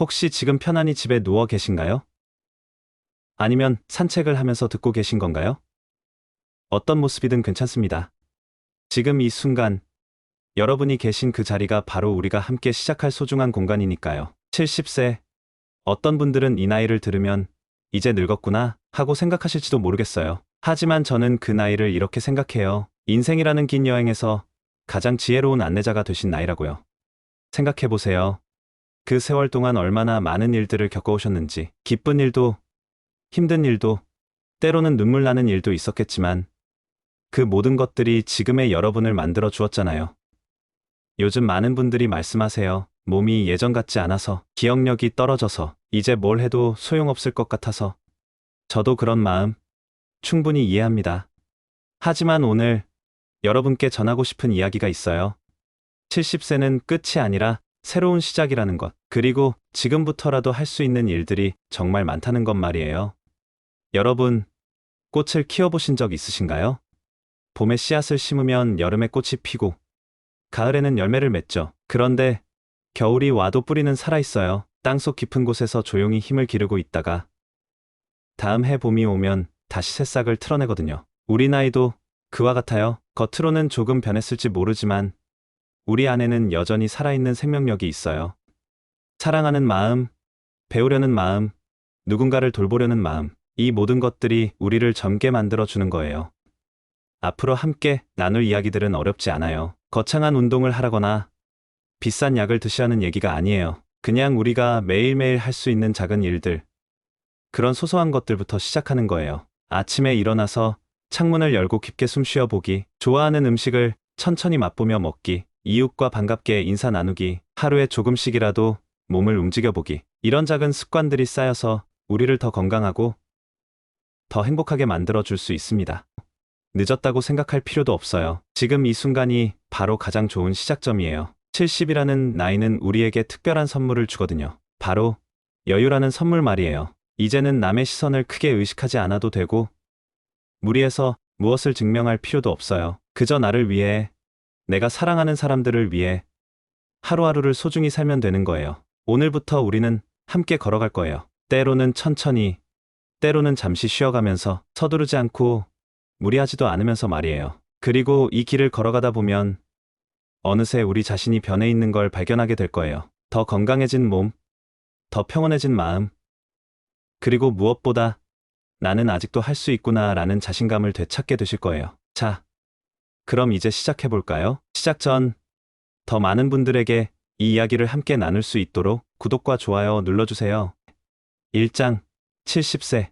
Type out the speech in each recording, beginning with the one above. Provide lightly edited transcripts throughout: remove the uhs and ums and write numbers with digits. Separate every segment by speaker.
Speaker 1: 혹시 지금 편안히 집에 누워 계신가요? 아니면 산책을 하면서 듣고 계신 건가요? 어떤 모습이든 괜찮습니다. 지금 이 순간, 여러분이 계신 그 자리가 바로 우리가 함께 시작할 소중한 공간이니까요. 70세, 어떤 분들은 이 나이를 들으면 이제 늙었구나 하고 생각하실지도 모르겠어요. 하지만 저는 그 나이를 이렇게 생각해요. 인생이라는 긴 여행에서 가장 지혜로운 안내자가 되신 나이라고요. 생각해보세요. 그 세월 동안 얼마나 많은 일들을 겪어오셨는지, 기쁜 일도, 힘든 일도, 때로는 눈물 나는 일도 있었겠지만, 그 모든 것들이 지금의 여러분을 만들어 주었잖아요. 요즘 많은 분들이 말씀하세요. 몸이 예전 같지 않아서, 기억력이 떨어져서, 이제 뭘 해도 소용없을 것 같아서. 저도 그런 마음 충분히 이해합니다. 하지만 오늘 여러분께 전하고 싶은 이야기가 있어요. 70세는 끝이 아니라 새로운 시작이라는 것, 그리고 지금부터라도 할 수 있는 일들이 정말 많다는 것 말이에요. 여러분, 꽃을 키워보신 적 있으신가요? 봄에 씨앗을 심으면 여름에 꽃이 피고, 가을에는 열매를 맺죠. 그런데 겨울이 와도 뿌리는 살아있어요. 땅속 깊은 곳에서 조용히 힘을 기르고 있다가 다음 해 봄이 오면 다시 새싹을 틀어내거든요. 우리 나이도 그와 같아요. 겉으로는 조금 변했을지 모르지만 우리 안에는 여전히 살아있는 생명력이 있어요. 사랑하는 마음, 배우려는 마음, 누군가를 돌보려는 마음, 이 모든 것들이 우리를 젊게 만들어주는 거예요. 앞으로 함께 나눌 이야기들은 어렵지 않아요. 거창한 운동을 하라거나 비싼 약을 드시라는 얘기가 아니에요. 그냥 우리가 매일매일 할 수 있는 작은 일들, 그런 소소한 것들부터 시작하는 거예요. 아침에 일어나서 창문을 열고 깊게 숨 쉬어 보기, 좋아하는 음식을 천천히 맛보며 먹기, 이웃과 반갑게 인사 나누기, 하루에 조금씩이라도 몸을 움직여 보기. 이런 작은 습관들이 쌓여서 우리를 더 건강하고 더 행복하게 만들어 줄 수 있습니다. 늦었다고 생각할 필요도 없어요. 지금 이 순간이 바로 가장 좋은 시작점이에요. 70이라는 나이는 우리에게 특별한 선물을 주거든요. 바로 여유라는 선물 말이에요. 이제는 남의 시선을 크게 의식하지 않아도 되고, 무리해서 무엇을 증명할 필요도 없어요. 그저 나를 위해, 내가 사랑하는 사람들을 위해 하루하루를 소중히 살면 되는 거예요. 오늘부터 우리는 함께 걸어갈 거예요. 때로는 천천히, 때로는 잠시 쉬어가면서, 서두르지 않고 무리하지도 않으면서 말이에요. 그리고 이 길을 걸어가다 보면 어느새 우리 자신이 변해 있는 걸 발견하게 될 거예요. 더 건강해진 몸, 더 평온해진 마음, 그리고 무엇보다 나는 아직도 할 수 있구나 라는 자신감을 되찾게 되실 거예요. 자, 그럼 이제 시작해 볼까요? 시작 전 더 많은 분들에게 이 이야기를 함께 나눌 수 있도록 구독과 좋아요 눌러주세요. 1장 70세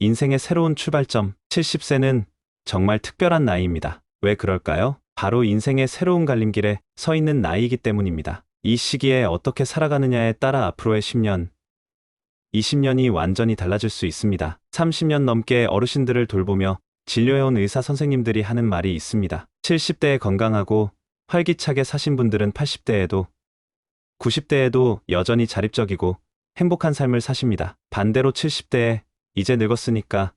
Speaker 1: 인생의 새로운 출발점. 70세는 정말 특별한 나이입니다. 왜 그럴까요? 바로 인생의 새로운 갈림길에 서 있는 나이이기 때문입니다. 이 시기에 어떻게 살아가느냐에 따라 앞으로의 10년, 20년이 완전히 달라질 수 있습니다. 30년 넘게 어르신들을 돌보며 진료해온 의사 선생님들이 하는 말이 있습니다. 70대에 건강하고 활기차게 사신 분들은 80대에도 90대에도 여전히 자립적이고 행복한 삶을 사십니다. 반대로 70대에 이제 늙었으니까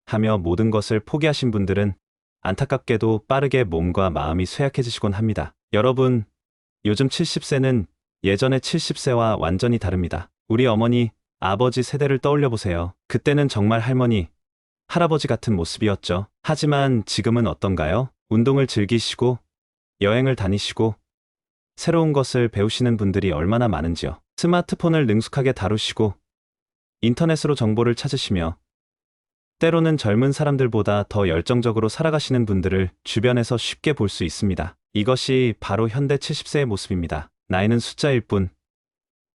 Speaker 1: 하며 모든 것을 포기하신 분들은 안타깝게도 빠르게 몸과 마음이 쇠약해지시곤 합니다. 여러분, 요즘 70세는 예전의 70세와 완전히 다릅니다. 우리 어머니, 아버지 세대를 떠올려 보세요. 그때는 정말 할머니, 할아버지 같은 모습이었죠. 하지만 지금은 어떤가요? 운동을 즐기시고, 여행을 다니시고, 새로운 것을 배우시는 분들이 얼마나 많은지요. 스마트폰을 능숙하게 다루시고, 인터넷으로 정보를 찾으시며, 때로는 젊은 사람들보다 더 열정적으로 살아가시는 분들을 주변에서 쉽게 볼 수 있습니다. 이것이 바로 현대 70세의 모습입니다. 나이는 숫자일 뿐,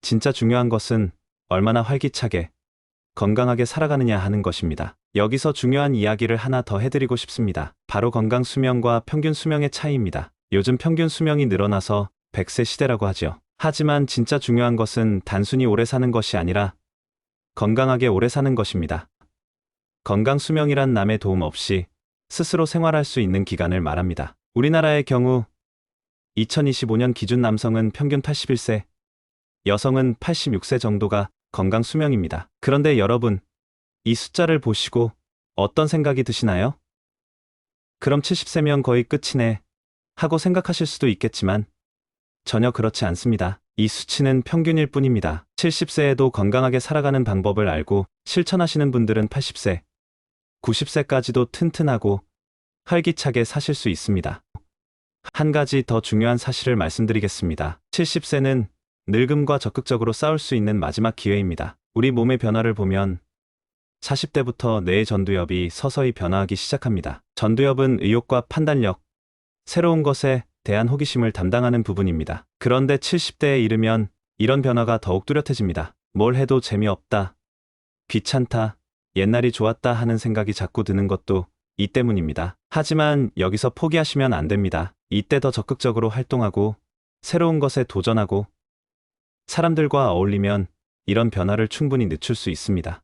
Speaker 1: 진짜 중요한 것은 얼마나 활기차게, 건강하게 살아가느냐 하는 것입니다. 여기서 중요한 이야기를 하나 더 해드리고 싶습니다. 바로 건강 수명과 평균 수명의 차이입니다. 요즘 평균 수명이 늘어나서 100세 시대라고 하죠. 하지만 진짜 중요한 것은 단순히 오래 사는 것이 아니라 건강하게 오래 사는 것입니다. 건강 수명이란 남의 도움 없이 스스로 생활할 수 있는 기간을 말합니다. 우리나라의 경우 2025년 기준 남성은 평균 81세, 여성은 86세 정도가 건강 수명입니다. 그런데 여러분, 이 숫자를 보시고 어떤 생각이 드시나요? 그럼 70세면 거의 끝이네 하고 생각하실 수도 있겠지만 전혀 그렇지 않습니다. 이 수치는 평균일 뿐입니다. 70세에도 건강하게 살아가는 방법을 알고 실천하시는 분들은 80세, 90세까지도 튼튼하고 활기차게 사실 수 있습니다. 한 가지 더 중요한 사실을 말씀드리겠습니다. 70세는 늙음과 적극적으로 싸울 수 있는 마지막 기회입니다. 우리 몸의 변화를 보면 40대부터 뇌의 전두엽이 서서히 변화하기 시작합니다. 전두엽은 의욕과 판단력, 새로운 것에 대한 호기심을 담당하는 부분입니다. 그런데 70대에 이르면 이런 변화가 더욱 뚜렷해집니다. 뭘 해도 재미없다, 귀찮다, 옛날이 좋았다 하는 생각이 자꾸 드는 것도 이 때문입니다. 하지만 여기서 포기하시면 안 됩니다. 이때 더 적극적으로 활동하고 새로운 것에 도전하고 사람들과 어울리면 이런 변화를 충분히 늦출 수 있습니다.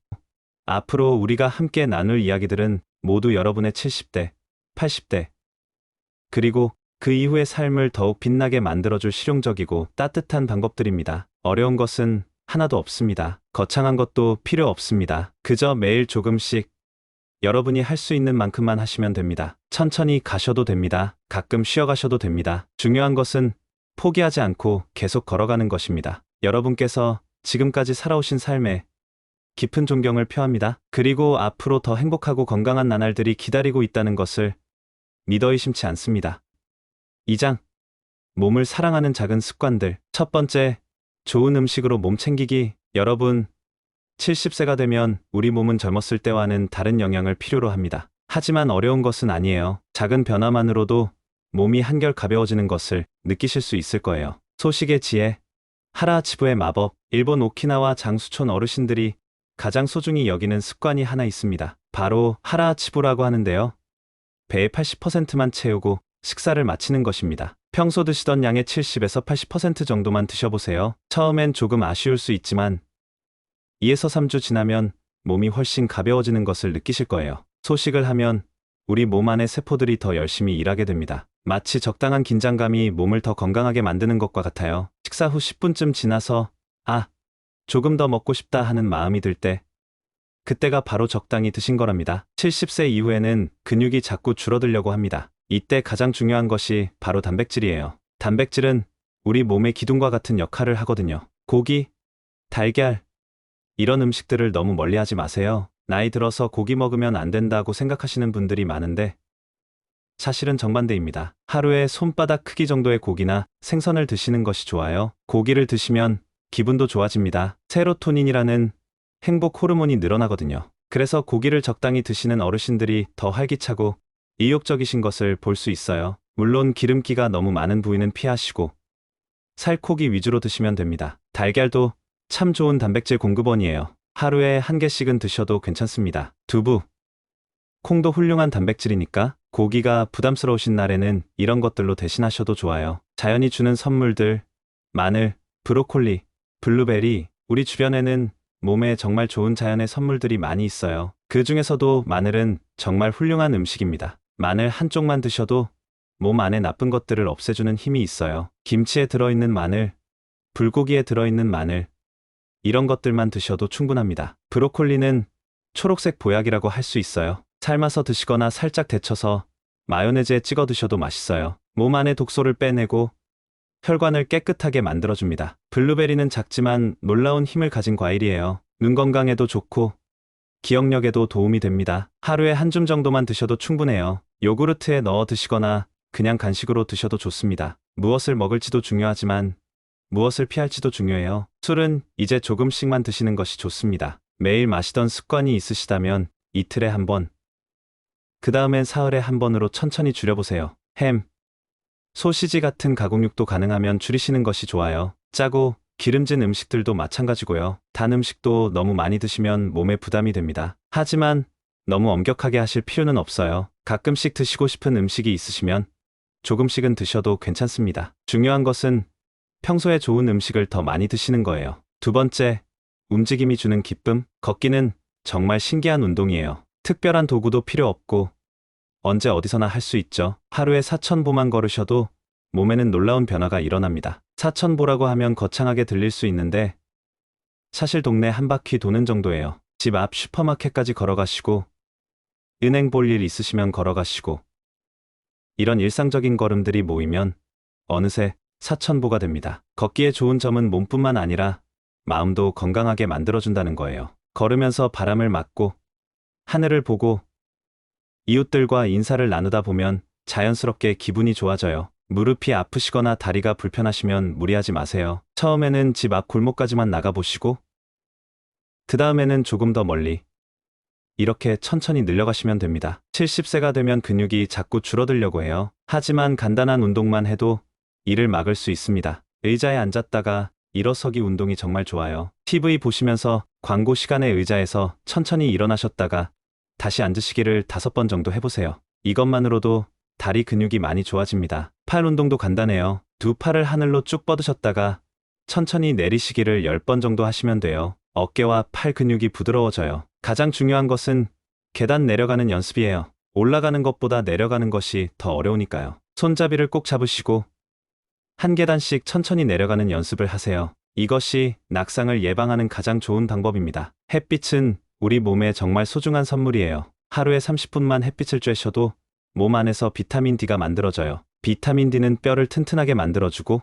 Speaker 1: 앞으로 우리가 함께 나눌 이야기들은 모두 여러분의 70대, 80대, 그리고 그 이후의 삶을 더욱 빛나게 만들어줄 실용적이고 따뜻한 방법들입니다. 어려운 것은 하나도 없습니다. 거창한 것도 필요 없습니다. 그저 매일 조금씩 여러분이 할 수 있는 만큼만 하시면 됩니다. 천천히 가셔도 됩니다. 가끔 쉬어가셔도 됩니다. 중요한 것은 포기하지 않고 계속 걸어가는 것입니다. 여러분께서 지금까지 살아오신 삶에 깊은 존경을 표합니다. 그리고 앞으로 더 행복하고 건강한 나날들이 기다리고 있다는 것을 믿어 의심치 않습니다. 2장. 몸을 사랑하는 작은 습관들. 첫 번째, 좋은 음식으로 몸 챙기기. 여러분, 70세가 되면 우리 몸은 젊었을 때와는 다른 영양을 필요로 합니다. 하지만 어려운 것은 아니에요. 작은 변화만으로도 몸이 한결 가벼워지는 것을 느끼실 수 있을 거예요. 소식의 지혜, 하라하치부의 마법. 일본 오키나와 장수촌 어르신들이 가장 소중히 여기는 습관이 하나 있습니다. 바로 하라하치부라고 하는데요. 배의 80%만 채우고 식사를 마치는 것입니다. 평소 드시던 양의 70에서 80% 정도만 드셔보세요. 처음엔 조금 아쉬울 수 있지만 2에서 3주 지나면 몸이 훨씬 가벼워지는 것을 느끼실 거예요. 소식을 하면 우리 몸 안의 세포들이 더 열심히 일하게 됩니다. 마치 적당한 긴장감이 몸을 더 건강하게 만드는 것과 같아요. 식사 후 10분쯤 지나서 조금 더 먹고 싶다 하는 마음이 들 때, 그때가 바로 적당히 드신 거랍니다. 70세 이후에는 근육이 자꾸 줄어들려고 합니다. 이때 가장 중요한 것이 바로 단백질이에요. 단백질은 우리 몸의 기둥과 같은 역할을 하거든요. 고기, 달걀, 이런 음식들을 너무 멀리하지 마세요. 나이 들어서 고기 먹으면 안 된다고 생각하시는 분들이 많은데 사실은 정반대입니다. 하루에 손바닥 크기 정도의 고기나 생선을 드시는 것이 좋아요. 고기를 드시면 기분도 좋아집니다. 세로토닌이라는 행복 호르몬이 늘어나거든요. 그래서 고기를 적당히 드시는 어르신들이 더 활기차고 의욕적이신 것을 볼 수 있어요. 물론 기름기가 너무 많은 부위는 피하시고 살코기 위주로 드시면 됩니다. 달걀도 참 좋은 단백질 공급원이에요. 하루에 1개씩은 드셔도 괜찮습니다. 두부, 콩도 훌륭한 단백질이니까 고기가 부담스러우신 날에는 이런 것들로 대신하셔도 좋아요. 자연이 주는 선물들, 마늘, 브로콜리, 블루베리. 우리 주변에는 몸에 정말 좋은 자연의 선물들이 많이 있어요. 그 중에서도 마늘은 정말 훌륭한 음식입니다. 마늘 한쪽만 드셔도 몸 안에 나쁜 것들을 없애주는 힘이 있어요. 김치에 들어있는 마늘, 불고기에 들어있는 마늘, 이런 것들만 드셔도 충분합니다. 브로콜리는 초록색 보약이라고 할 수 있어요. 삶아서 드시거나 살짝 데쳐서 마요네즈에 찍어 드셔도 맛있어요. 몸 안의 독소를 빼내고 혈관을 깨끗하게 만들어줍니다. 블루베리는 작지만 놀라운 힘을 가진 과일이에요. 눈 건강에도 좋고 기억력에도 도움이 됩니다. 하루에 한 줌 정도만 드셔도 충분해요. 요구르트에 넣어 드시거나 그냥 간식으로 드셔도 좋습니다. 무엇을 먹을지도 중요하지만 무엇을 피할지도 중요해요. 술은 이제 조금씩만 드시는 것이 좋습니다. 매일 마시던 습관이 있으시다면 이틀에 한 번, 그 다음엔 사흘에 한 번으로 천천히 줄여보세요. 햄, 소시지 같은 가공육도 가능하면 줄이시는 것이 좋아요. 짜고 기름진 음식들도 마찬가지고요. 단 음식도 너무 많이 드시면 몸에 부담이 됩니다. 하지만 너무 엄격하게 하실 필요는 없어요. 가끔씩 드시고 싶은 음식이 있으시면 조금씩은 드셔도 괜찮습니다. 중요한 것은 평소에 좋은 음식을 더 많이 드시는 거예요. 두 번째, 움직임이 주는 기쁨. 걷기는 정말 신기한 운동이에요. 특별한 도구도 필요 없고 언제 어디서나 할 수 있죠. 하루에 4,000보만 걸으셔도 몸에는 놀라운 변화가 일어납니다. 4,000보라고 하면 거창하게 들릴 수 있는데 사실 동네 한 바퀴 도는 정도예요. 집 앞 슈퍼마켓까지 걸어가시고 은행 볼 일 있으시면 걸어가시고 이런 일상적인 걸음들이 모이면 어느새 사천보가 됩니다. 걷기에 좋은 점은 몸뿐만 아니라 마음도 건강하게 만들어준다는 거예요. 걸으면서 바람을 맞고 하늘을 보고 이웃들과 인사를 나누다 보면 자연스럽게 기분이 좋아져요. 무릎이 아프시거나 다리가 불편하시면 무리하지 마세요. 처음에는 집 앞 골목까지만 나가보시고 그 다음에는 조금 더 멀리 이렇게 천천히 늘려가시면 됩니다. 70세가 되면 근육이 자꾸 줄어들려고 해요. 하지만 간단한 운동만 해도 이를 막을 수 있습니다. 의자에 앉았다가 일어서기 운동이 정말 좋아요. TV 보시면서 광고 시간에 의자에서 천천히 일어나셨다가 다시 앉으시기를 5번 정도 해보세요. 이것만으로도 다리 근육이 많이 좋아집니다. 팔 운동도 간단해요. 두 팔을 하늘로 쭉 뻗으셨다가 천천히 내리시기를 10번 정도 하시면 돼요. 어깨와 팔 근육이 부드러워져요. 가장 중요한 것은 계단 내려가는 연습이에요. 올라가는 것보다 내려가는 것이 더 어려우니까요. 손잡이를 꼭 잡으시고 한 계단씩 천천히 내려가는 연습을 하세요. 이것이 낙상을 예방하는 가장 좋은 방법입니다. 햇빛은 우리 몸에 정말 소중한 선물이에요. 하루에 30분만 햇빛을 쬐셔도 몸 안에서 비타민 D가 만들어져요. 비타민 D는 뼈를 튼튼하게 만들어주고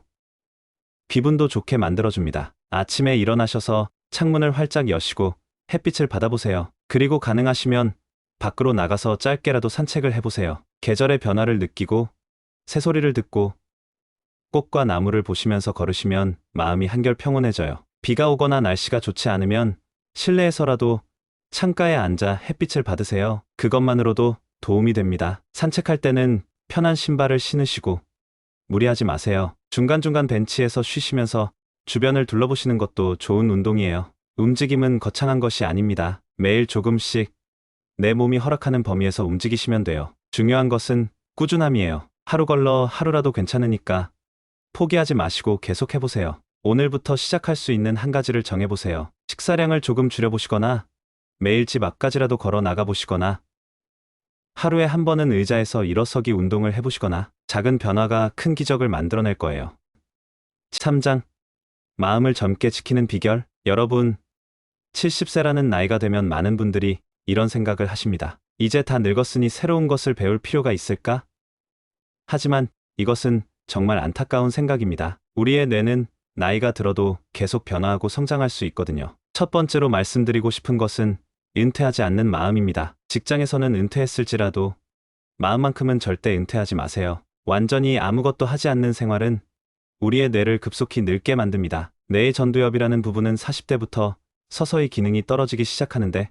Speaker 1: 기분도 좋게 만들어줍니다. 아침에 일어나셔서 창문을 활짝 여시고 햇빛을 받아보세요. 그리고 가능하시면 밖으로 나가서 짧게라도 산책을 해보세요. 계절의 변화를 느끼고 새소리를 듣고 꽃과 나무를 보시면서 걸으시면 마음이 한결 평온해져요. 비가 오거나 날씨가 좋지 않으면 실내에서라도 창가에 앉아 햇빛을 받으세요. 그것만으로도 도움이 됩니다. 산책할 때는 편한 신발을 신으시고 무리하지 마세요. 중간중간 벤치에서 쉬시면서 주변을 둘러보시는 것도 좋은 운동이에요. 움직임은 거창한 것이 아닙니다. 매일 조금씩 내 몸이 허락하는 범위에서 움직이시면 돼요. 중요한 것은 꾸준함이에요. 하루 걸러 하루라도 괜찮으니까 포기하지 마시고 계속해보세요. 오늘부터 시작할 수 있는 한 가지를 정해보세요. 식사량을 조금 줄여보시거나 매일 집 앞까지라도 걸어 나가보시거나 하루에 한 번은 의자에서 일어서기 운동을 해보시거나 작은 변화가 큰 기적을 만들어낼 거예요. 3장 마음을 젊게 지키는 비결. 여러분, 70세라는 나이가 되면 많은 분들이 이런 생각을 하십니다. 이제 다 늙었으니 새로운 것을 배울 필요가 있을까? 하지만 이것은 정말 안타까운 생각입니다. 우리의 뇌는 나이가 들어도 계속 변화하고 성장할 수 있거든요. 첫 번째로 말씀드리고 싶은 것은 은퇴하지 않는 마음입니다. 직장에서는 은퇴했을지라도 마음만큼은 절대 은퇴하지 마세요. 완전히 아무것도 하지 않는 생활은 우리의 뇌를 급속히 늙게 만듭니다. 뇌의 전두엽이라는 부분은 40대부터 서서히 기능이 떨어지기 시작하는데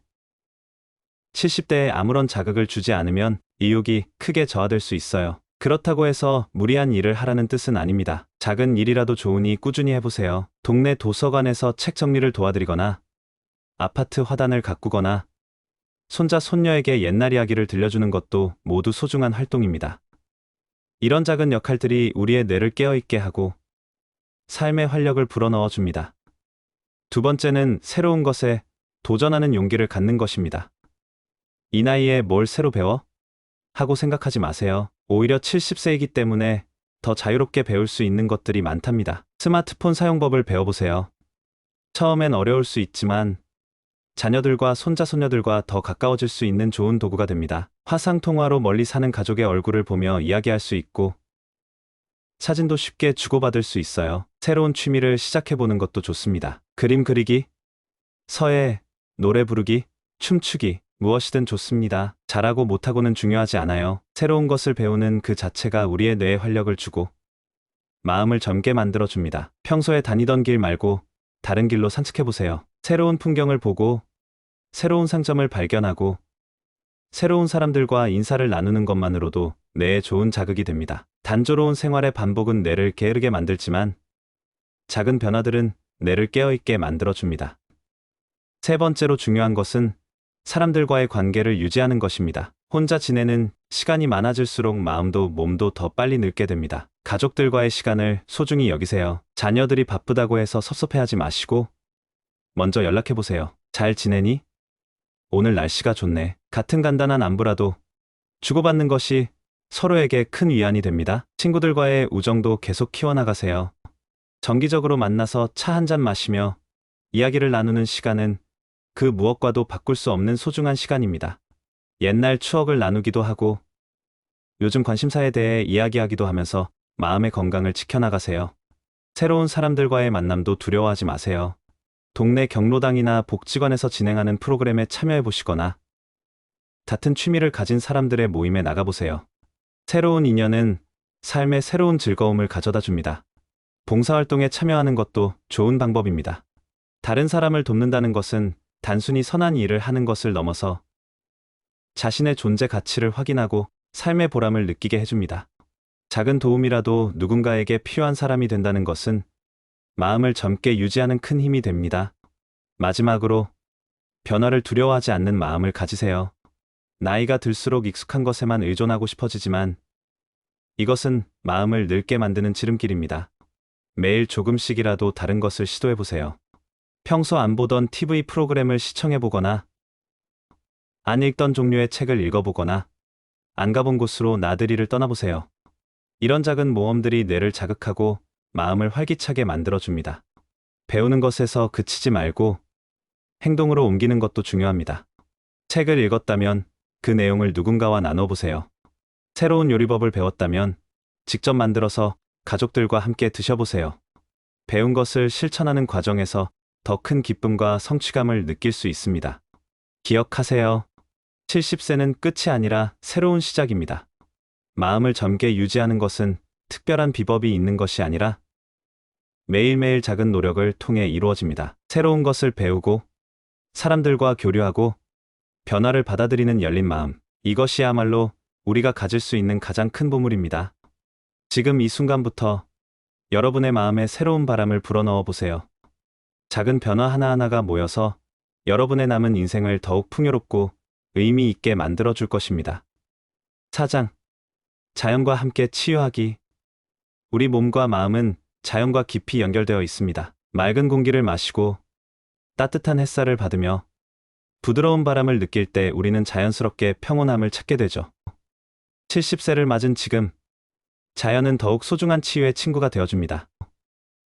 Speaker 1: 70대에 아무런 자극을 주지 않으면 이욕이 크게 저하될 수 있어요. 그렇다고 해서 무리한 일을 하라는 뜻은 아닙니다. 작은 일이라도 좋으니 꾸준히 해보세요. 동네 도서관에서 책 정리를 도와드리거나 아파트 화단을 가꾸거나 손자 손녀에게 옛날 이야기를 들려주는 것도 모두 소중한 활동입니다. 이런 작은 역할들이 우리의 뇌를 깨어있게 하고 삶의 활력을 불어넣어 줍니다. 두 번째는 새로운 것에 도전하는 용기를 갖는 것입니다. 이 나이에 뭘 새로 배워? 하고 생각하지 마세요. 오히려 70세이기 때문에 더 자유롭게 배울 수 있는 것들이 많답니다. 스마트폰 사용법을 배워보세요. 처음엔 어려울 수 있지만 자녀들과 손자 손녀들과 더 가까워질 수 있는 좋은 도구가 됩니다. 화상통화로 멀리 사는 가족의 얼굴을 보며 이야기할 수 있고 사진도 쉽게 주고받을 수 있어요. 새로운 취미를 시작해보는 것도 좋습니다. 그림 그리기, 서예, 노래 부르기, 춤추기, 무엇이든 좋습니다. 잘하고 못하고는 중요하지 않아요. 새로운 것을 배우는 그 자체가 우리의 뇌에 활력을 주고 마음을 젊게 만들어줍니다. 평소에 다니던 길 말고 다른 길로 산책해보세요. 새로운 풍경을 보고 새로운 상점을 발견하고 새로운 사람들과 인사를 나누는 것만으로도 뇌에 좋은 자극이 됩니다. 단조로운 생활의 반복은 뇌를 게으르게 만들지만 작은 변화들은 뇌를 깨어있게 만들어줍니다. 세 번째로 중요한 것은 사람들과의 관계를 유지하는 것입니다. 혼자 지내는 시간이 많아질수록 마음도 몸도 더 빨리 늙게 됩니다. 가족들과의 시간을 소중히 여기세요. 자녀들이 바쁘다고 해서 섭섭해하지 마시고 먼저 연락해보세요. 잘 지내니? 오늘 날씨가 좋네. 같은 간단한 안부라도 주고받는 것이 서로에게 큰 위안이 됩니다. 친구들과의 우정도 계속 키워나가세요. 정기적으로 만나서 차 한 잔 마시며 이야기를 나누는 시간은 그 무엇과도 바꿀 수 없는 소중한 시간입니다. 옛날 추억을 나누기도 하고 요즘 관심사에 대해 이야기하기도 하면서 마음의 건강을 지켜나가세요. 새로운 사람들과의 만남도 두려워하지 마세요. 동네 경로당이나 복지관에서 진행하는 프로그램에 참여해 보시거나 같은 취미를 가진 사람들의 모임에 나가보세요. 새로운 인연은 삶의 새로운 즐거움을 가져다 줍니다. 봉사활동에 참여하는 것도 좋은 방법입니다. 다른 사람을 돕는다는 것은 단순히 선한 일을 하는 것을 넘어서 자신의 존재 가치를 확인하고 삶의 보람을 느끼게 해줍니다. 작은 도움이라도 누군가에게 필요한 사람이 된다는 것은 마음을 젊게 유지하는 큰 힘이 됩니다. 마지막으로 변화를 두려워하지 않는 마음을 가지세요. 나이가 들수록 익숙한 것에만 의존하고 싶어지지만 이것은 마음을 늙게 만드는 지름길입니다. 매일 조금씩이라도 다른 것을 시도해보세요. 평소 안 보던 TV 프로그램을 시청해보거나 안 읽던 종류의 책을 읽어보거나 안 가본 곳으로 나들이를 떠나보세요. 이런 작은 모험들이 뇌를 자극하고 마음을 활기차게 만들어줍니다. 배우는 것에서 그치지 말고 행동으로 옮기는 것도 중요합니다. 책을 읽었다면 그 내용을 누군가와 나눠보세요. 새로운 요리법을 배웠다면 직접 만들어서 가족들과 함께 드셔보세요. 배운 것을 실천하는 과정에서 더 큰 기쁨과 성취감을 느낄 수 있습니다. 기억하세요. 70세는 끝이 아니라 새로운 시작입니다. 마음을 젊게 유지하는 것은 특별한 비법이 있는 것이 아니라 매일매일 작은 노력을 통해 이루어집니다. 새로운 것을 배우고 사람들과 교류하고 변화를 받아들이는 열린 마음, 이것이야말로 우리가 가질 수 있는 가장 큰 보물입니다. 지금 이 순간부터 여러분의 마음에 새로운 바람을 불어넣어 보세요. 작은 변화 하나하나가 모여서 여러분의 남은 인생을 더욱 풍요롭고 의미 있게 만들어 줄 것입니다. 4장. 자연과 함께 치유하기. 우리 몸과 마음은 자연과 깊이 연결되어 있습니다. 맑은 공기를 마시고 따뜻한 햇살을 받으며 부드러운 바람을 느낄 때 우리는 자연스럽게 평온함을 찾게 되죠. 70세를 맞은 지금, 자연은 더욱 소중한 치유의 친구가 되어줍니다.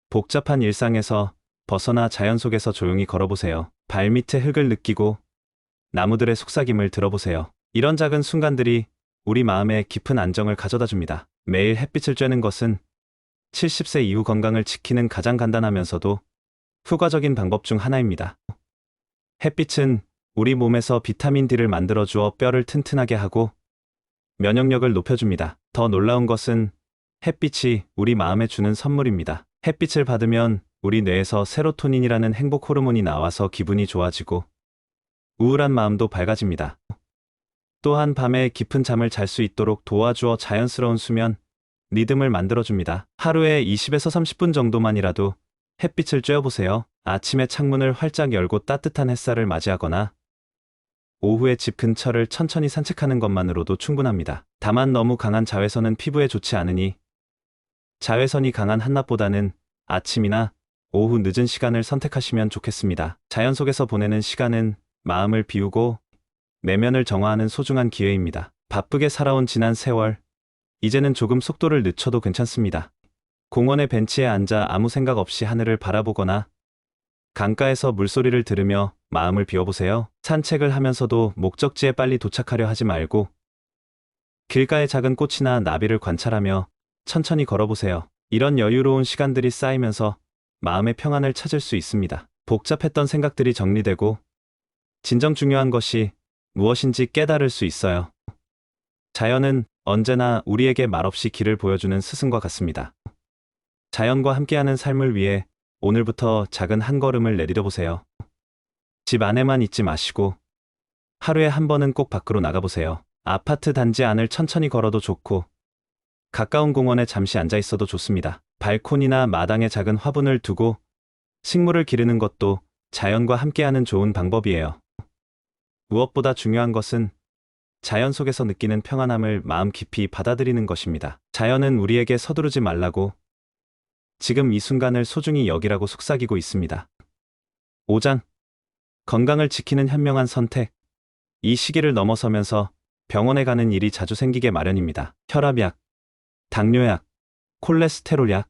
Speaker 1: 복잡한 일상에서 벗어나 자연 속에서 조용히 걸어보세요. 발밑의 흙을 느끼고 나무들의 속삭임을 들어보세요. 이런 작은 순간들이 우리 마음에 깊은 안정을 가져다 줍니다. 매일 햇빛을 쬐는 것은 70세 이후 건강을 지키는 가장 간단하면서도 효과적인 방법 중 하나입니다. 햇빛은 우리 몸에서 비타민 D를 만들어 주어 뼈를 튼튼하게 하고 면역력을 높여줍니다. 더 놀라운 것은 햇빛이 우리 마음에 주는 선물입니다. 햇빛을 받으면 우리 뇌에서 세로토닌이라는 행복 호르몬이 나와서 기분이 좋아지고 우울한 마음도 밝아집니다. 또한 밤에 깊은 잠을 잘 수 있도록 도와주어 자연스러운 수면, 리듬을 만들어줍니다. 하루에 20에서 30분 정도만이라도 햇빛을 쬐어보세요. 아침에 창문을 활짝 열고 따뜻한 햇살을 맞이하거나 오후에 집 근처를 천천히 산책하는 것만으로도 충분합니다. 다만 너무 강한 자외선은 피부에 좋지 않으니 자외선이 강한 한낮보다는 아침이나 오후 늦은 시간을 선택하시면 좋겠습니다. 자연 속에서 보내는 시간은 마음을 비우고 내면을 정화하는 소중한 기회입니다. 바쁘게 살아온 지난 세월, 이제는 조금 속도를 늦춰도 괜찮습니다. 공원의 벤치에 앉아 아무 생각 없이 하늘을 바라보거나 강가에서 물소리를 들으며 마음을 비워보세요. 산책을 하면서도 목적지에 빨리 도착하려 하지 말고 길가의 작은 꽃이나 나비를 관찰하며 천천히 걸어보세요. 이런 여유로운 시간들이 쌓이면서 마음의 평안을 찾을 수 있습니다. 복잡했던 생각들이 정리되고 진정 중요한 것이 무엇인지 깨달을 수 있어요. 자연은 언제나 우리에게 말없이 길을 보여주는 스승과 같습니다. 자연과 함께하는 삶을 위해 오늘부터 작은 한 걸음을 내디뎌 보세요. 집 안에만 있지 마시고 하루에 한 번은 꼭 밖으로 나가보세요. 아파트 단지 안을 천천히 걸어도 좋고 가까운 공원에 잠시 앉아 있어도 좋습니다. 발코니나 마당에 작은 화분을 두고 식물을 기르는 것도 자연과 함께하는 좋은 방법이에요. 무엇보다 중요한 것은 자연 속에서 느끼는 평안함을 마음 깊이 받아들이는 것입니다. 자연은 우리에게 서두르지 말라고, 지금 이 순간을 소중히 여기라고 속삭이고 있습니다. 5장. 건강을 지키는 현명한 선택. 이 시기를 넘어서면서 병원에 가는 일이 자주 생기게 마련입니다. 혈압약, 당뇨약, 콜레스테롤약,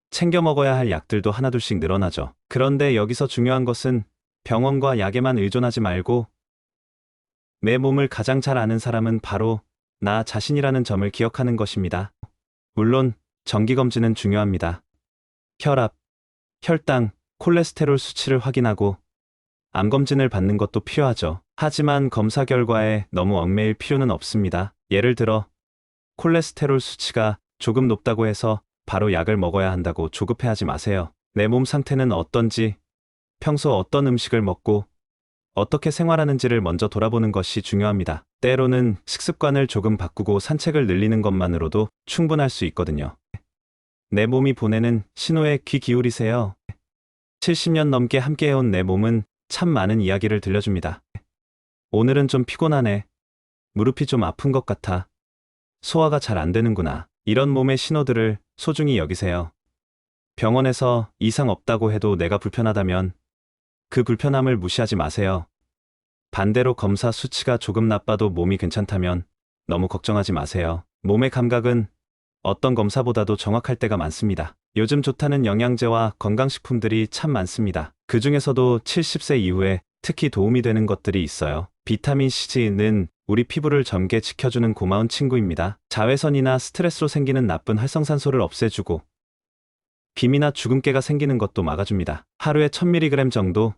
Speaker 1: 챙겨 먹어야 할 약들도 하나둘씩 늘어나죠. 그런데 여기서 중요한 것은 병원과 약에만 의존하지 말고 내 몸을 가장 잘 아는 사람은 바로 나 자신이라는 점을 기억하는 것입니다. 물론 정기검진은 중요합니다. 혈압, 혈당, 콜레스테롤 수치를 확인하고 암검진을 받는 것도 필요하죠. 하지만 검사 결과에 너무 얽매일 필요는 없습니다. 예를 들어 콜레스테롤 수치가 조금 높다고 해서 바로 약을 먹어야 한다고 조급해하지 마세요. 내 몸 상태는 어떤지, 평소 어떤 음식을 먹고 어떻게 생활하는지를 먼저 돌아보는 것이 중요합니다. 때로는 식습관을 조금 바꾸고 산책을 늘리는 것만으로도 충분할 수 있거든요. 내 몸이 보내는 신호에 귀 기울이세요. 70년 넘게 함께해온 내 몸은 참 많은 이야기를 들려줍니다. 오늘은 좀 피곤하네. 무릎이 좀 아픈 것 같아. 소화가 잘 안 되는구나. 이런 몸의 신호들을 소중히 여기세요. 병원에서 이상 없다고 해도 내가 불편하다면 그 불편함을 무시하지 마세요. 반대로 검사 수치가 조금 나빠도 몸이 괜찮다면 너무 걱정하지 마세요. 몸의 감각은 어떤 검사보다도 정확할 때가 많습니다. 요즘 좋다는 영양제와 건강식품들이 참 많습니다. 그 중에서도 70세 이후에 특히 도움이 되는 것들이 있어요. 비타민 C는 우리 피부를 젊게 지켜주는 고마운 친구입니다. 자외선이나 스트레스로 생기는 나쁜 활성산소를 없애주고 비미나 주근깨가 생기는 것도 막아줍니다. 하루에 1000mg 정도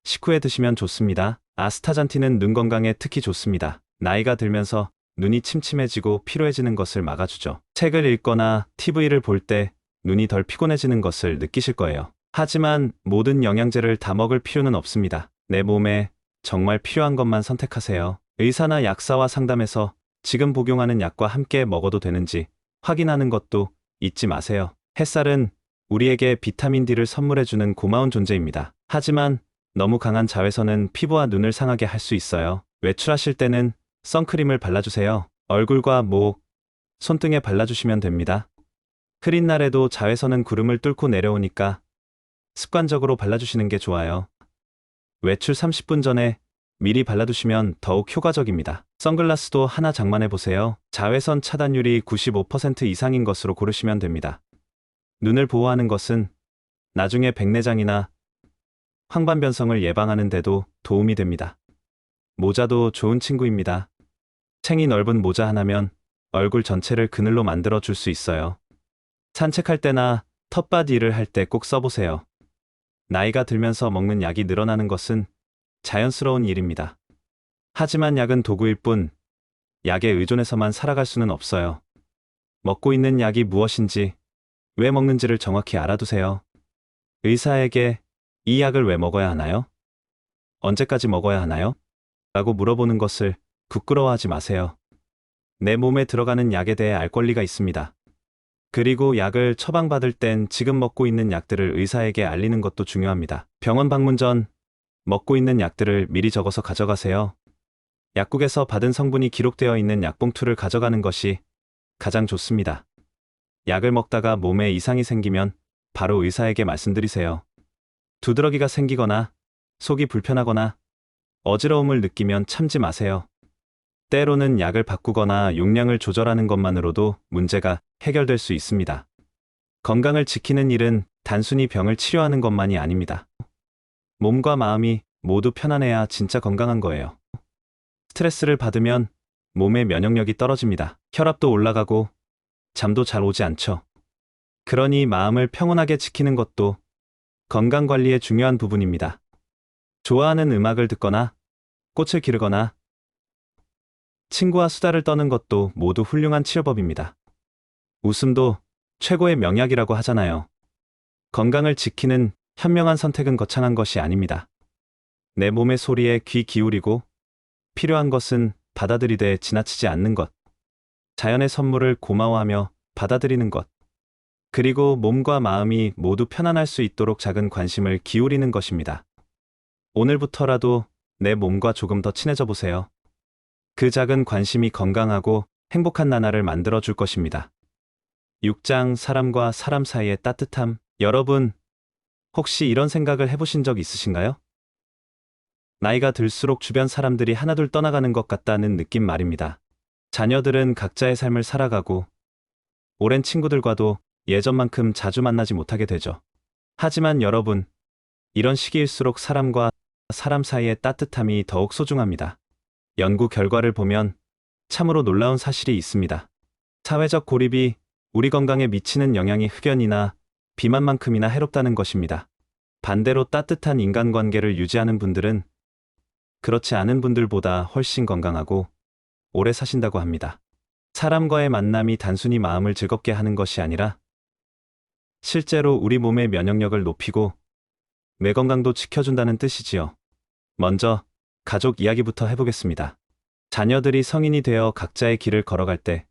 Speaker 1: 식후에 드시면 좋습니다. 아스타잔틴은 눈 건강에 특히 좋습니다. 나이가 들면서 눈이 침침해지고 피로해지는 것을 막아주죠. 책을 읽거나 TV를 볼 때 눈이 덜 피곤해지는 것을 느끼실 거예요. 하지만 모든 영양제를 다 먹을 필요는 없습니다. 내 몸에 정말 필요한 것만 선택하세요. 의사나 약사와 상담해서 지금 복용하는 약과 함께 먹어도 되는지 확인하는 것도 잊지 마세요. 햇살은 우리에게 비타민 D를 선물해주는 고마운 존재입니다. 하지만 너무 강한 자외선은 피부와 눈을 상하게 할 수 있어요. 외출하실 때는 선크림을 발라주세요. 얼굴과 목, 손등에 발라주시면 됩니다. 흐린 날에도 자외선은 구름을 뚫고 내려오니까 습관적으로 발라주시는 게 좋아요. 외출 30분 전에 미리 발라두시면 더욱 효과적입니다. 선글라스도 하나 장만해보세요. 자외선 차단율이 95% 이상인 것으로 고르시면 됩니다. 눈을 보호하는 것은 나중에 백내장이나 황반변성을 예방하는 데도 도움이 됩니다. 모자도 좋은 친구입니다. 챙이 넓은 모자 하나면 얼굴 전체를 그늘로 만들어 줄 수 있어요. 산책할 때나 텃밭 일을 할 때 꼭 써보세요. 나이가 들면서 먹는 약이 늘어나는 것은 자연스러운 일입니다. 하지만 약은 도구일 뿐 약에 의존해서만 살아갈 수는 없어요. 먹고 있는 약이 무엇인지, 왜 먹는지를 정확히 알아두세요. 의사에게 이 약을 왜 먹어야 하나요? 언제까지 먹어야 하나요? 라고 물어보는 것을 부끄러워하지 마세요. 내 몸에 들어가는 약에 대해 알 권리가 있습니다. 그리고 약을 처방받을 땐 지금 먹고 있는 약들을 의사에게 알리는 것도 중요합니다. 병원 방문 전 먹고 있는 약들을 미리 적어서 가져가세요. 약국에서 받은 성분이 기록되어 있는 약봉투를 가져가는 것이 가장 좋습니다. 약을 먹다가 몸에 이상이 생기면 바로 의사에게 말씀드리세요. 두드러기가 생기거나 속이 불편하거나 어지러움을 느끼면 참지 마세요. 때로는 약을 바꾸거나 용량을 조절하는 것만으로도 문제가 해결될 수 있습니다. 건강을 지키는 일은 단순히 병을 치료하는 것만이 아닙니다. 몸과 마음이 모두 편안해야 진짜 건강한 거예요. 스트레스를 받으면 몸의 면역력이 떨어집니다. 혈압도 올라가고 잠도 잘 오지 않죠. 그러니 마음을 평온하게 지키는 것도 건강관리의 중요한 부분입니다. 좋아하는 음악을 듣거나 꽃을 기르거나 친구와 수다를 떠는 것도 모두 훌륭한 치료법입니다. 웃음도 최고의 명약이라고 하잖아요. 건강을 지키는 현명한 선택은 거창한 것이 아닙니다. 내 몸의 소리에 귀 기울이고 필요한 것은 받아들이되 지나치지 않는 것. 자연의 선물을 고마워하며 받아들이는 것. 그리고 몸과 마음이 모두 편안할 수 있도록 작은 관심을 기울이는 것입니다. 오늘부터라도 내 몸과 조금 더 친해져 보세요. 그 작은 관심이 건강하고 행복한 나날을 만들어 줄 것입니다. 6장 사람과 사람 사이의 따뜻함. 여러분, 혹시 이런 생각을 해보신 적 있으신가요? 나이가 들수록 주변 사람들이 하나둘 떠나가는 것 같다는 느낌 말입니다. 자녀들은 각자의 삶을 살아가고 오랜 친구들과도 예전만큼 자주 만나지 못하게 되죠. 하지만 여러분, 이런 시기일수록 사람과 사람 사이의 따뜻함이 더욱 소중합니다. 연구 결과를 보면 참으로 놀라운 사실이 있습니다. 사회적 고립이 우리 건강에 미치는 영향이 흑연이나 비만만큼이나 해롭다는 것입니다. 반대로 따뜻한 인간관계를 유지하는 분들은 그렇지 않은 분들보다 훨씬 건강하고 오래 사신다고 합니다. 사람과의 만남이 단순히 마음을 즐겁게 하는 것이 아니라 실제로 우리 몸의 면역력을 높이고 뇌 건강도 지켜준다는 뜻이지요. 먼저 가족 이야기부터 해보겠습니다. 자녀들이 성인이 되어 각자의 길을 걸어갈 때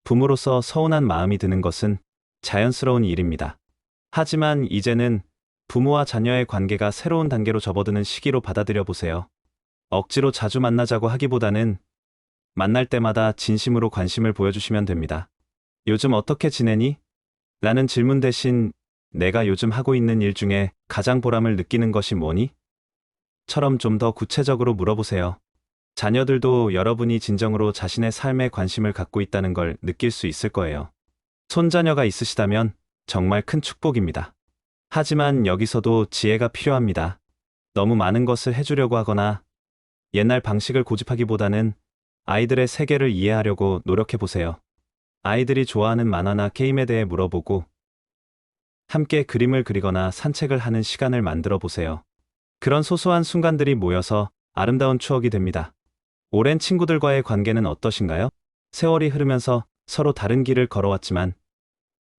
Speaker 1: 부모로서 서운한 마음이 드는 것은 자연스러운 일입니다. 하지만 이제는 부모와 자녀의 관계가 새로운 단계로 접어드는 시기로 받아들여 보세요. 억지로 자주 만나자고 하기보다는 만날 때마다 진심으로 관심을 보여주시면 됩니다. 요즘 어떻게 지내니? 라는 질문 대신 내가 요즘 하고 있는 일 중에 가장 보람을 느끼는 것이 뭐니? 처럼 좀 더 구체적으로 물어보세요. 자녀들도 여러분이 진정으로 자신의 삶에 관심을 갖고 있다는 걸 느낄 수 있을 거예요. 손자녀가 있으시다면 정말 큰 축복입니다. 하지만 여기서도 지혜가 필요합니다. 너무 많은 것을 해주려고 하거나 옛날 방식을 고집하기보다는 아이들의 세계를 이해하려고 노력해보세요. 아이들이 좋아하는 만화나 게임에 대해 물어보고 함께 그림을 그리거나 산책을 하는 시간을 만들어 보세요. 그런 소소한 순간들이 모여서 아름다운 추억이 됩니다. 오랜 친구들과의 관계는 어떠신가요? 세월이 흐르면서 서로 다른 길을 걸어왔지만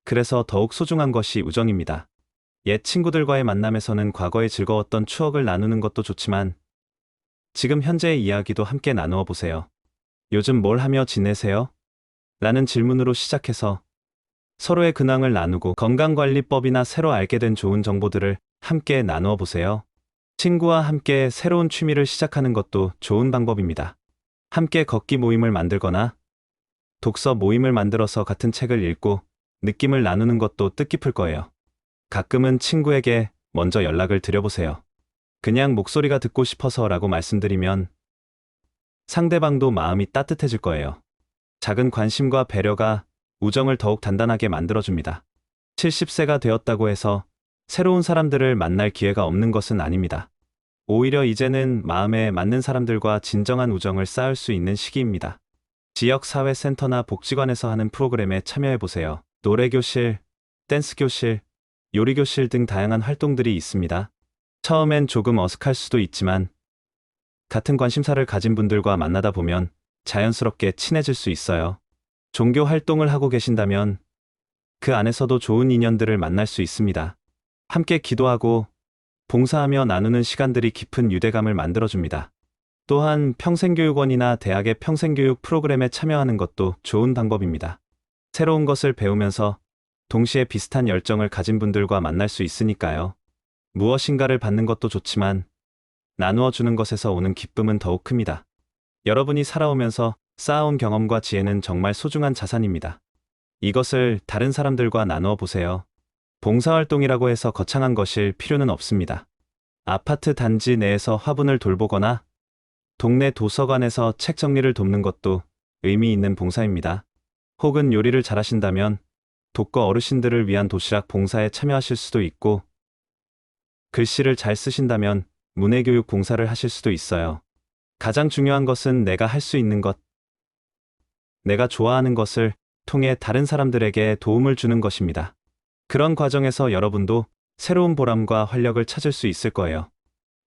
Speaker 1: 그래서 더욱 소중한 것이 우정입니다. 옛 친구들과의 만남에서는 과거의 즐거웠던 추억을 나누는 것도 좋지만 지금 현재의 이야기도 함께 나누어 보세요. 요즘 뭘 하며 지내세요? 라는 질문으로 시작해서 서로의 근황을 나누고 건강관리법이나 새로 알게 된 좋은 정보들을 함께 나누어 보세요. 친구와 함께 새로운 취미를 시작하는 것도 좋은 방법입니다. 함께 걷기 모임을 만들거나 독서 모임을 만들어서 같은 책을 읽고 느낌을 나누는 것도 뜻깊을 거예요. 가끔은 친구에게 먼저 연락을 드려보세요. 그냥 목소리가 듣고 싶어서라고 말씀드리면 상대방도 마음이 따뜻해질 거예요. 작은 관심과 배려가 우정을 더욱 단단하게 만들어줍니다. 70세가 되었다고 해서 새로운 사람들을 만날 기회가 없는 것은 아닙니다. 오히려 이제는 마음에 맞는 사람들과 진정한 우정을 쌓을 수 있는 시기입니다. 지역사회센터나 복지관에서 하는 프로그램에 참여해보세요. 노래교실, 댄스교실, 요리교실 등 다양한 활동들이 있습니다. 처음엔 조금 어색할 수도 있지만 같은 관심사를 가진 분들과 만나다 보면 자연스럽게 친해질 수 있어요. 종교 활동을 하고 계신다면 그 안에서도 좋은 인연들을 만날 수 있습니다. 함께 기도하고 봉사하며 나누는 시간들이 깊은 유대감을 만들어줍니다. 또한 평생교육원이나 대학의 평생교육 프로그램에 참여하는 것도 좋은 방법입니다. 새로운 것을 배우면서 동시에 비슷한 열정을 가진 분들과 만날 수 있으니까요. 무엇인가를 받는 것도 좋지만 나누어 주는 것에서 오는 기쁨은 더욱 큽니다. 여러분이 살아오면서 쌓아온 경험과 지혜는 정말 소중한 자산입니다. 이것을 다른 사람들과 나누어 보세요. 봉사활동이라고 해서 거창한 것일 필요는 없습니다. 아파트 단지 내에서 화분을 돌보거나 동네 도서관에서 책 정리를 돕는 것도 의미 있는 봉사입니다. 혹은 요리를 잘하신다면 독거 어르신들을 위한 도시락 봉사에 참여하실 수도 있고 글씨를 잘 쓰신다면 문해교육 봉사를 하실 수도 있어요. 가장 중요한 것은 내가 할 수 있는 것, 내가 좋아하는 것을 통해 다른 사람들에게 도움을 주는 것입니다. 그런 과정에서 여러분도 새로운 보람과 활력을 찾을 수 있을 거예요.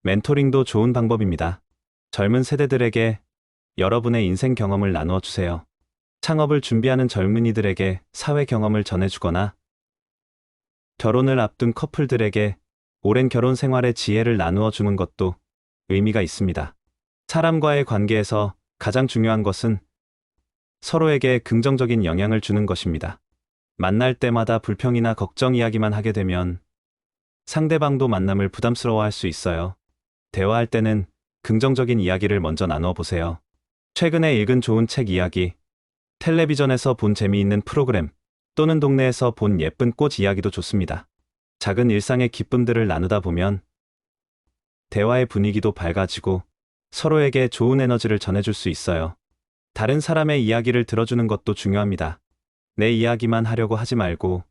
Speaker 1: 멘토링도 좋은 방법입니다. 젊은 세대들에게 여러분의 인생 경험을 나누어 주세요. 창업을 준비하는 젊은이들에게 사회 경험을 전해주거나 결혼을 앞둔 커플들에게 오랜 결혼 생활의 지혜를 나누어 주는 것도 의미가 있습니다. 사람과의 관계에서 가장 중요한 것은 서로에게 긍정적인 영향을 주는 것입니다. 만날 때마다 불평이나 걱정 이야기만 하게 되면 상대방도 만남을 부담스러워할 수 있어요. 대화할 때는 긍정적인 이야기를 먼저 나누어 보세요. 최근에 읽은 좋은 책 이야기, 텔레비전에서 본 재미있는 프로그램, 또는 동네에서 본 예쁜 꽃 이야기도 좋습니다. 작은 일상의 기쁨들을 나누다 보면 대화의 분위기도 밝아지고 서로에게 좋은 에너지를 전해줄 수 있어요. 다른 사람의 이야기를 들어주는 것도 중요합니다. 내 이야기만 하려고 하지 말고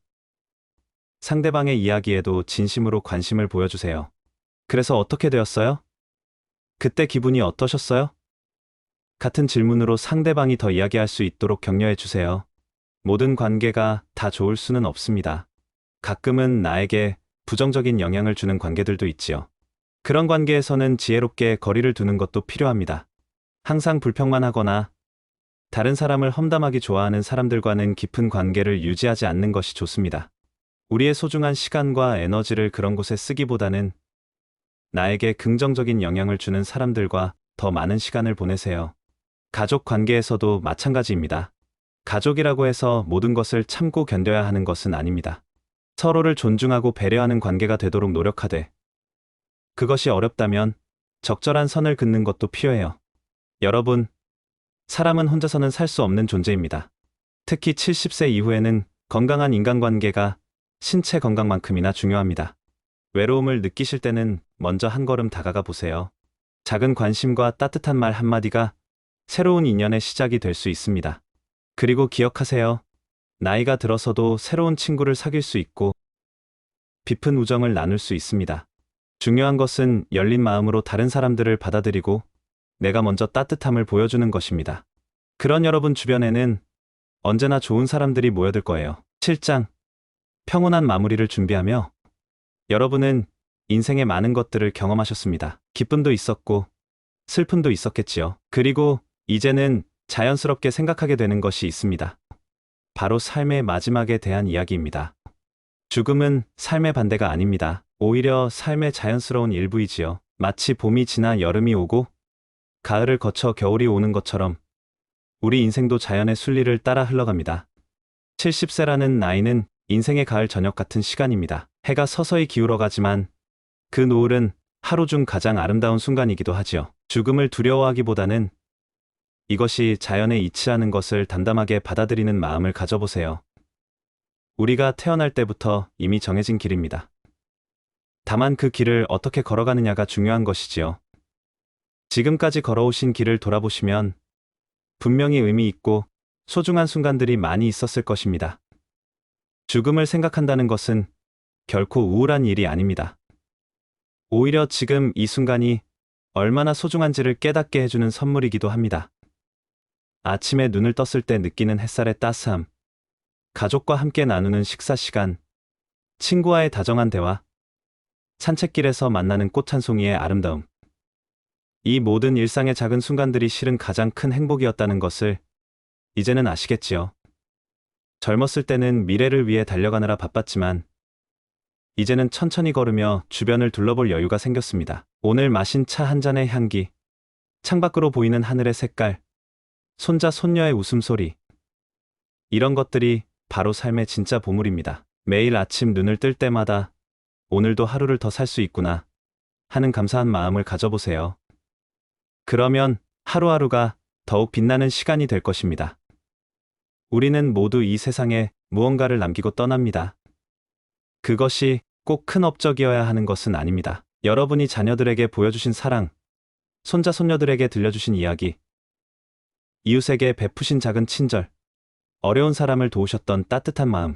Speaker 1: 상대방의 이야기에도 진심으로 관심을 보여주세요. 그래서 어떻게 되었어요? 그때 기분이 어떠셨어요? 같은 질문으로 상대방이 더 이야기할 수 있도록 격려해 주세요. 모든 관계가 다 좋을 수는 없습니다. 가끔은 나에게 부정적인 영향을 주는 관계들도 있지요. 그런 관계에서는 지혜롭게 거리를 두는 것도 필요합니다. 항상 불평만 하거나 다른 사람을 험담하기 좋아하는 사람들과는 깊은 관계를 유지하지 않는 것이 좋습니다. 우리의 소중한 시간과 에너지를 그런 곳에 쓰기보다는 나에게 긍정적인 영향을 주는 사람들과 더 많은 시간을 보내세요. 가족 관계에서도 마찬가지입니다. 가족이라고 해서 모든 것을 참고 견뎌야 하는 것은 아닙니다. 서로를 존중하고 배려하는 관계가 되도록 노력하되, 그것이 어렵다면 적절한 선을 긋는 것도 필요해요. 여러분, 사람은 혼자서는 살 수 없는 존재입니다. 특히 70세 이후에는 건강한 인간관계가 신체 건강만큼이나 중요합니다. 외로움을 느끼실 때는 먼저 한 걸음 다가가 보세요. 작은 관심과 따뜻한 말 한마디가 새로운 인연의 시작이 될 수 있습니다. 그리고 기억하세요. 나이가 들어서도 새로운 친구를 사귈 수 있고 깊은 우정을 나눌 수 있습니다. 중요한 것은 열린 마음으로 다른 사람들을 받아들이고 내가 먼저 따뜻함을 보여주는 것입니다. 그런 여러분 주변에는 언제나 좋은 사람들이 모여들 거예요. 7장. 평온한 마무리를 준비하며 여러분은 인생의 많은 것들을 경험하셨습니다. 기쁨도 있었고 슬픔도 있었겠지요. 그리고 이제는 자연스럽게 생각하게 되는 것이 있습니다. 바로 삶의 마지막에 대한 이야기입니다. 죽음은 삶의 반대가 아닙니다. 오히려 삶의 자연스러운 일부이지요. 마치 봄이 지나 여름이 오고 가을을 거쳐 겨울이 오는 것처럼 우리 인생도 자연의 순리를 따라 흘러갑니다. 70세라는 나이는 인생의 가을 저녁 같은 시간입니다. 해가 서서히 기울어가지만 그 노을은 하루 중 가장 아름다운 순간이기도 하지요. 죽음을 두려워하기보다는 이것이 자연의 이치라는 것을 담담하게 받아들이는 마음을 가져보세요. 우리가 태어날 때부터 이미 정해진 길입니다. 다만 그 길을 어떻게 걸어가느냐가 중요한 것이지요. 지금까지 걸어오신 길을 돌아보시면 분명히 의미 있고 소중한 순간들이 많이 있었을 것입니다. 죽음을 생각한다는 것은 결코 우울한 일이 아닙니다. 오히려 지금 이 순간이 얼마나 소중한지를 깨닫게 해주는 선물이기도 합니다. 아침에 눈을 떴을 때 느끼는 햇살의 따스함, 가족과 함께 나누는 식사 시간, 친구와의 다정한 대화, 산책길에서 만나는 꽃 한 송이의 아름다움. 이 모든 일상의 작은 순간들이 실은 가장 큰 행복이었다는 것을 이제는 아시겠지요. 젊었을 때는 미래를 위해 달려가느라 바빴지만 이제는 천천히 걸으며 주변을 둘러볼 여유가 생겼습니다. 오늘 마신 차 한 잔의 향기, 창밖으로 보이는 하늘의 색깔, 손자 손녀의 웃음소리. 이런 것들이 바로 삶의 진짜 보물입니다. 매일 아침 눈을 뜰 때마다 오늘도 하루를 더 살 수 있구나 하는 감사한 마음을 가져보세요. 그러면 하루하루가 더욱 빛나는 시간이 될 것입니다. 우리는 모두 이 세상에 무언가를 남기고 떠납니다. 그것이 꼭 큰 업적이어야 하는 것은 아닙니다. 여러분이 자녀들에게 보여주신 사랑, 손자 손녀들에게 들려주신 이야기, 이웃에게 베푸신 작은 친절, 어려운 사람을 도우셨던 따뜻한 마음.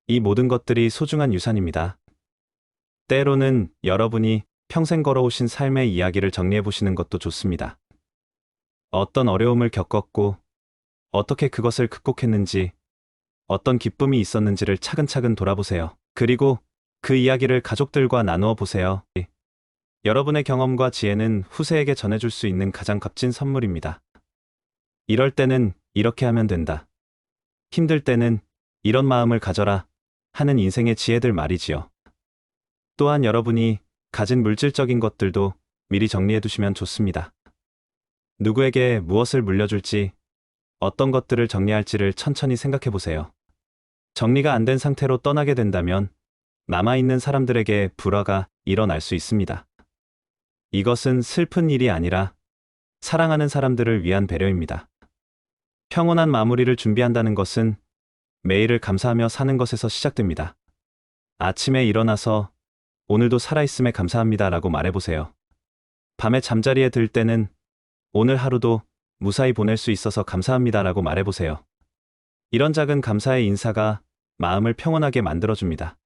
Speaker 1: 이 모든 것들이 소중한 유산입니다. 때로는 여러분이 평생 걸어오신 삶의 이야기를 정리해보시는 것도 좋습니다. 어떤 어려움을 겪었고, 어떻게 그것을 극복했는지, 어떤 기쁨이 있었는지를 차근차근 돌아보세요. 그리고 그 이야기를 가족들과 나누어 보세요. 여러분의 경험과 지혜는 후세에게 전해줄 수 있는 가장 값진 선물입니다. 이럴 때는 이렇게 하면 된다. 힘들 때는 이런 마음을 가져라 하는 인생의 지혜들 말이지요. 또한 여러분이 가진 물질적인 것들도 미리 정리해 두시면 좋습니다. 누구에게 무엇을 물려줄지, 어떤 것들을 정리할지를 천천히 생각해 보세요. 정리가 안 된 상태로 떠나게 된다면 남아있는 사람들에게 불화가 일어날 수 있습니다. 이것은 슬픈 일이 아니라 사랑하는 사람들을 위한 배려입니다. 평온한 마무리를 준비한다는 것은 매일을 감사하며 사는 것에서 시작됩니다. 아침에 일어나서 오늘도 살아있음에 감사합니다 라고 말해보세요. 밤에 잠자리에 들 때는 오늘 하루도 무사히 보낼 수 있어서 감사합니다 라고 말해보세요. 이런 작은 감사의 인사가 마음을 평온하게 만들어줍니다.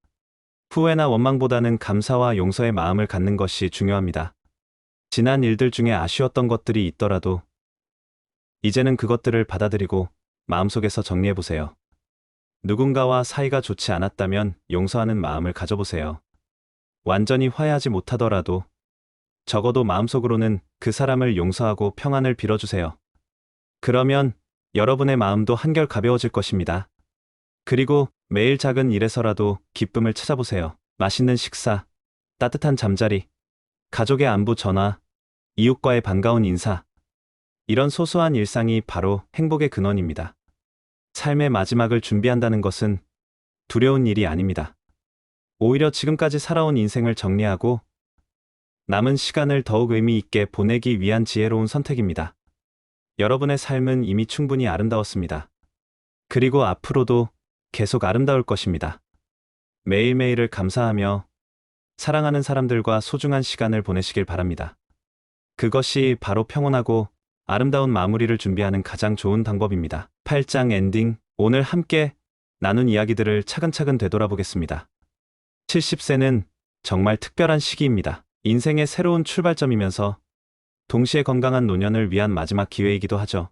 Speaker 1: 후회나 원망보다는 감사와 용서의 마음을 갖는 것이 중요합니다. 지난 일들 중에 아쉬웠던 것들이 있더라도 이제는 그것들을 받아들이고 마음속에서 정리해보세요. 누군가와 사이가 좋지 않았다면 용서하는 마음을 가져보세요. 완전히 화해하지 못하더라도 적어도 마음속으로는 그 사람을 용서하고 평안을 빌어주세요. 그러면 여러분의 마음도 한결 가벼워질 것입니다. 그리고 매일 작은 일에서라도 기쁨을 찾아보세요. 맛있는 식사, 따뜻한 잠자리, 가족의 안부 전화, 이웃과의 반가운 인사. 이런 소소한 일상이 바로 행복의 근원입니다. 삶의 마지막을 준비한다는 것은 두려운 일이 아닙니다. 오히려 지금까지 살아온 인생을 정리하고 남은 시간을 더욱 의미 있게 보내기 위한 지혜로운 선택입니다. 여러분의 삶은 이미 충분히 아름다웠습니다. 그리고 앞으로도 계속 아름다울 것입니다. 매일매일을 감사하며 사랑하는 사람들과 소중한 시간을 보내시길 바랍니다. 그것이 바로 평온하고 아름다운 마무리를 준비하는 가장 좋은 방법입니다. 8장 엔딩. 오늘 함께 나눈 이야기들을 차근차근 되돌아보겠습니다. 70세는 정말 특별한 시기입니다. 인생의 새로운 출발점이면서 동시에 건강한 노년을 위한 마지막 기회이기도 하죠.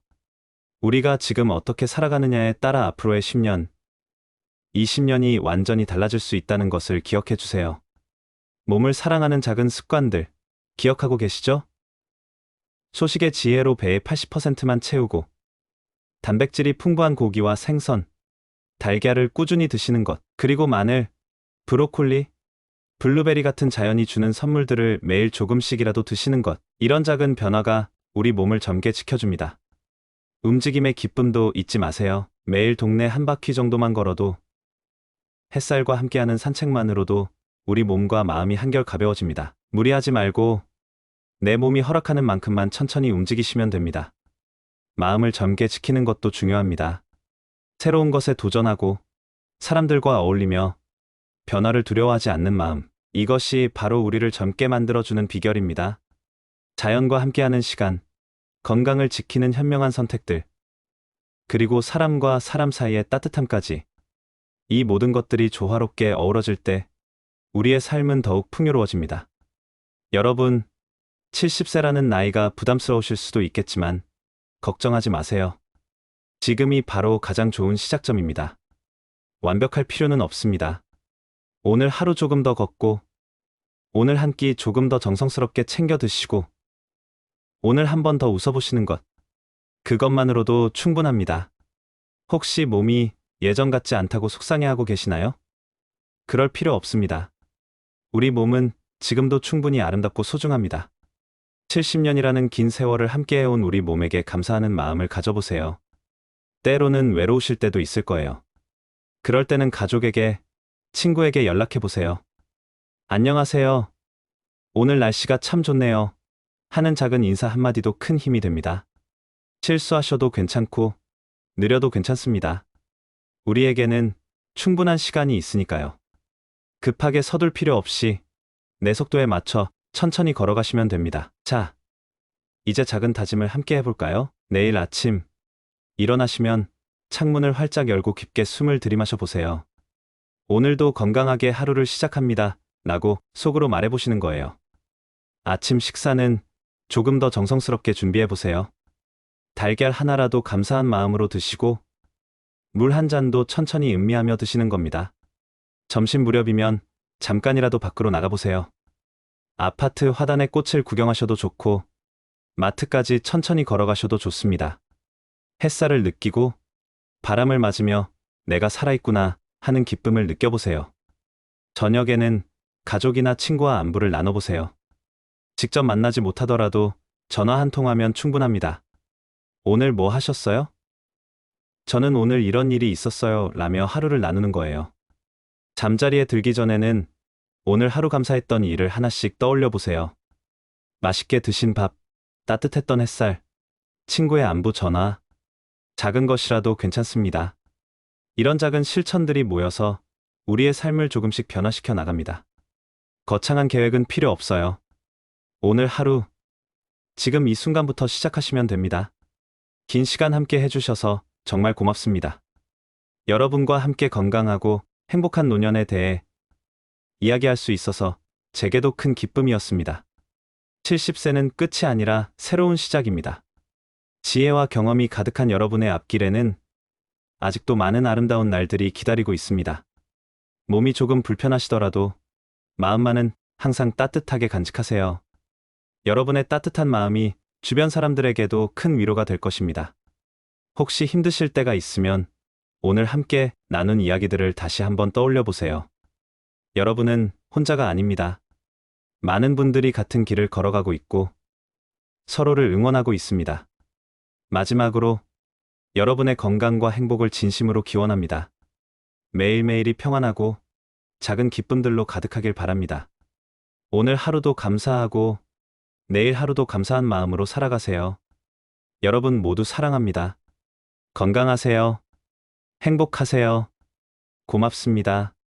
Speaker 1: 우리가 지금 어떻게 살아가느냐에 따라 앞으로의 10년, 20년이 완전히 달라질 수 있다는 것을 기억해 주세요. 몸을 사랑하는 작은 습관들, 기억하고 계시죠? 소식의 지혜로 배의 80%만 채우고, 단백질이 풍부한 고기와 생선, 달걀을 꾸준히 드시는 것, 그리고 마늘, 브로콜리, 블루베리 같은 자연이 주는 선물들을 매일 조금씩이라도 드시는 것. 이런 작은 변화가 우리 몸을 젊게 지켜줍니다. 움직임의 기쁨도 잊지 마세요. 매일 동네 한 바퀴 정도만 걸어도, 햇살과 함께하는 산책만으로도 우리 몸과 마음이 한결 가벼워집니다. 무리하지 말고 내 몸이 허락하는 만큼만 천천히 움직이시면 됩니다. 마음을 젊게 지키는 것도 중요합니다. 새로운 것에 도전하고 사람들과 어울리며 변화를 두려워하지 않는 마음. 이것이 바로 우리를 젊게 만들어주는 비결입니다. 자연과 함께하는 시간, 건강을 지키는 현명한 선택들, 그리고 사람과 사람 사이의 따뜻함까지. 이 모든 것들이 조화롭게 어우러질 때 우리의 삶은 더욱 풍요로워집니다. 여러분, 70세라는 나이가 부담스러우실 수도 있겠지만 걱정하지 마세요. 지금이 바로 가장 좋은 시작점입니다. 완벽할 필요는 없습니다. 오늘 하루 조금 더 걷고, 오늘 한 끼 조금 더 정성스럽게 챙겨 드시고, 오늘 한 번 더 웃어보시는 것. 그것만으로도 충분합니다. 혹시 몸이 예전 같지 않다고 속상해하고 계시나요? 그럴 필요 없습니다. 우리 몸은 지금도 충분히 아름답고 소중합니다. 70년이라는 긴 세월을 함께해온 우리 몸에게 감사하는 마음을 가져보세요. 때로는 외로우실 때도 있을 거예요. 그럴 때는 가족에게, 친구에게 연락해보세요. 안녕하세요. 오늘 날씨가 참 좋네요. 하는 작은 인사 한마디도 큰 힘이 됩니다. 실수하셔도 괜찮고, 느려도 괜찮습니다. 우리에게는 충분한 시간이 있으니까요. 급하게 서둘 필요 없이 내 속도에 맞춰 천천히 걸어가시면 됩니다. 자, 이제 작은 다짐을 함께 해볼까요? 내일 아침 일어나시면 창문을 활짝 열고 깊게 숨을 들이마셔 보세요. 오늘도 건강하게 하루를 시작합니다. 라고 속으로 말해보시는 거예요. 아침 식사는 조금 더 정성스럽게 준비해보세요. 달걀 하나라도 감사한 마음으로 드시고, 물 한 잔도 천천히 음미하며 드시는 겁니다. 점심 무렵이면 잠깐이라도 밖으로 나가보세요. 아파트 화단의 꽃을 구경하셔도 좋고, 마트까지 천천히 걸어가셔도 좋습니다. 햇살을 느끼고, 바람을 맞으며 내가 살아있구나 하는 기쁨을 느껴보세요. 저녁에는 가족이나 친구와 안부를 나눠보세요. 직접 만나지 못하더라도 전화 한 통하면 충분합니다. 오늘 뭐 하셨어요? 저는 오늘 이런 일이 있었어요. 라며 하루를 나누는 거예요. 잠자리에 들기 전에는 오늘 하루 감사했던 일을 하나씩 떠올려 보세요. 맛있게 드신 밥, 따뜻했던 햇살, 친구의 안부 전화, 작은 것이라도 괜찮습니다. 이런 작은 실천들이 모여서 우리의 삶을 조금씩 변화시켜 나갑니다. 거창한 계획은 필요 없어요. 오늘 하루, 지금 이 순간부터 시작하시면 됩니다. 긴 시간 함께 해주셔서 정말 고맙습니다. 여러분과 함께 건강하고 행복한 노년에 대해 이야기할 수 있어서 제게도 큰 기쁨이었습니다. 70세는 끝이 아니라 새로운 시작입니다. 지혜와 경험이 가득한 여러분의 앞길에는 아직도 많은 아름다운 날들이 기다리고 있습니다. 몸이 조금 불편하시더라도 마음만은 항상 따뜻하게 간직하세요. 여러분의 따뜻한 마음이 주변 사람들에게도 큰 위로가 될 것입니다. 혹시 힘드실 때가 있으면 오늘 함께 나눈 이야기들을 다시 한번 떠올려 보세요. 여러분은 혼자가 아닙니다. 많은 분들이 같은 길을 걸어가고 있고 서로를 응원하고 있습니다. 마지막으로 여러분의 건강과 행복을 진심으로 기원합니다. 매일매일이 평안하고 작은 기쁨들로 가득하길 바랍니다. 오늘 하루도 감사하고 내일 하루도 감사한 마음으로 살아가세요. 여러분 모두 사랑합니다. 건강하세요. 행복하세요. 고맙습니다.